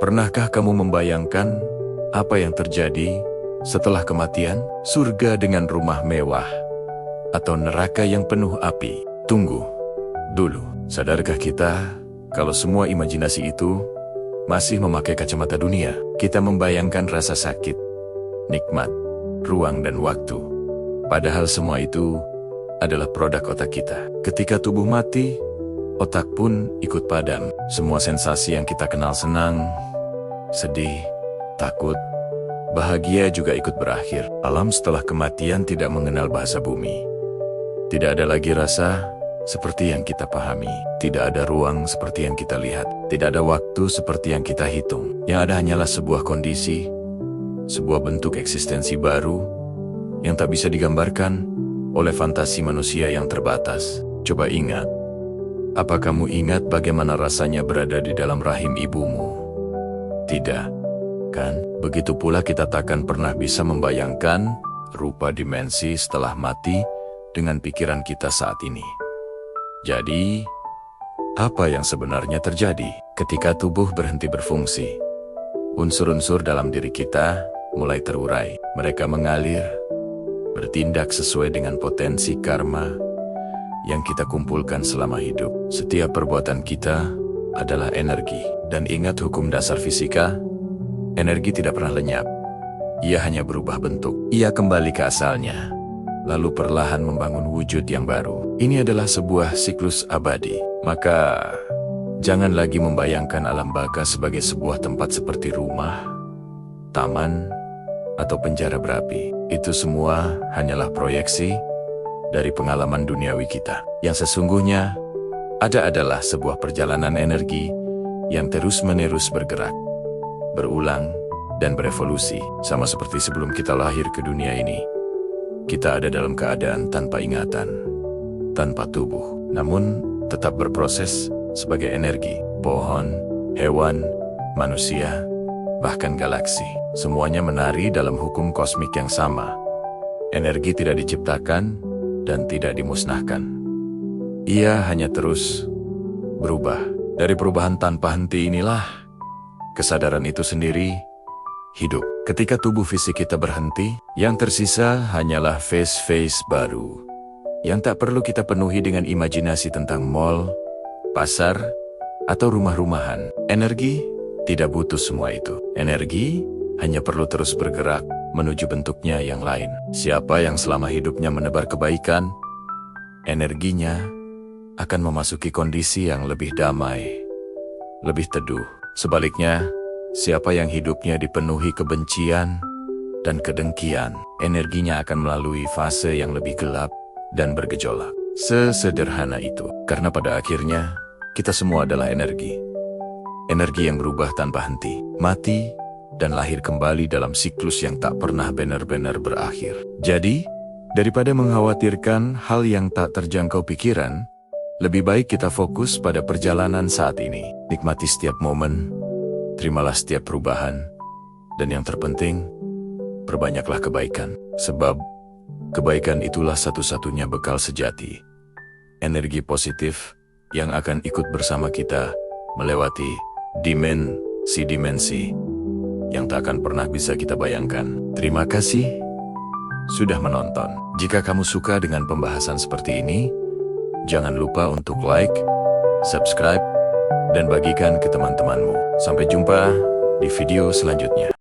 Pernahkah kamu membayangkan apa yang terjadi setelah kematian? Surga dengan rumah mewah atau neraka yang penuh api? Tunggu dulu, sadarkah kita kalau semua imajinasi itu masih memakai kacamata dunia? Kita membayangkan rasa sakit, nikmat, ruang dan waktu. Padahal semua itu adalah produk otak kita. Ketika tubuh mati, otak pun ikut padam. Semua sensasi yang kita kenal, senang, sedih, takut, bahagia juga ikut berakhir. Alam setelah kematian tidak mengenal bahasa bumi. Tidak ada lagi rasa seperti yang kita pahami. Tidak ada ruang seperti yang kita lihat. Tidak ada waktu seperti yang kita hitung. Yang ada hanyalah sebuah kondisi, sebuah bentuk eksistensi baru yang tak bisa digambarkan oleh fantasi manusia yang terbatas. Coba ingat, apa kamu ingat bagaimana rasanya berada di dalam rahim ibumu? Tidak, kan? Begitu pula kita takkan pernah bisa membayangkan rupa dimensi setelah mati dengan pikiran kita saat ini. Jadi, apa yang sebenarnya terjadi ketika tubuh berhenti berfungsi? Unsur-unsur dalam diri kita mulai terurai. Mereka mengalir, bertindak sesuai dengan potensi karma yang kita kumpulkan selama hidup. Setiap perbuatan kita adalah energi. Dan ingat hukum dasar fisika, energi tidak pernah lenyap. Ia hanya berubah bentuk. Ia kembali ke asalnya, lalu perlahan membangun wujud yang baru. Ini adalah sebuah siklus abadi. Maka, jangan lagi membayangkan alam baka sebagai sebuah tempat seperti rumah, taman, atau penjara berapi. Itu semua hanyalah proyeksi dari pengalaman duniawi kita. Yang sesungguhnya ada adalah sebuah perjalanan energi yang terus-menerus bergerak, berulang, dan berevolusi. Sama seperti sebelum kita lahir ke dunia ini, kita ada dalam keadaan tanpa ingatan, tanpa tubuh, namun tetap berproses sebagai energi. Pohon, hewan, manusia, bahkan galaksi, semuanya menari dalam hukum kosmik yang sama. Energi tidak diciptakan dan tidak dimusnahkan. Ia hanya terus berubah. Dari perubahan tanpa henti inilah kesadaran itu sendiri hidup. Ketika tubuh fisik kita berhenti, yang tersisa hanyalah face-face baru yang tak perlu kita penuhi dengan imajinasi tentang mall, pasar, atau rumah-rumahan. Energi tidak butuh semua itu. Energi hanya perlu terus bergerak menuju bentuknya yang lain. Siapa yang selama hidupnya menebar kebaikan, energinya akan memasuki kondisi yang lebih damai, lebih teduh. Sebaliknya, siapa yang hidupnya dipenuhi kebencian dan kedengkian, energinya akan melalui fase yang lebih gelap dan bergejolak. Sesederhana itu, karena pada akhirnya, kita semua adalah energi. Energi yang berubah tanpa henti, mati, dan lahir kembali dalam siklus yang tak pernah benar-benar berakhir. Jadi, daripada mengkhawatirkan hal yang tak terjangkau pikiran, lebih baik kita fokus pada perjalanan saat ini. Nikmati setiap momen, terimalah setiap perubahan, dan yang terpenting, perbanyaklah kebaikan. Sebab, kebaikan itulah satu-satunya bekal sejati. Energi positif yang akan ikut bersama kita melewati dimensi yang tak akan pernah bisa kita bayangkan. Terima kasih sudah menonton. Jika kamu suka dengan pembahasan seperti ini, jangan lupa untuk like, subscribe, dan bagikan ke teman-temanmu. Sampai jumpa di video selanjutnya.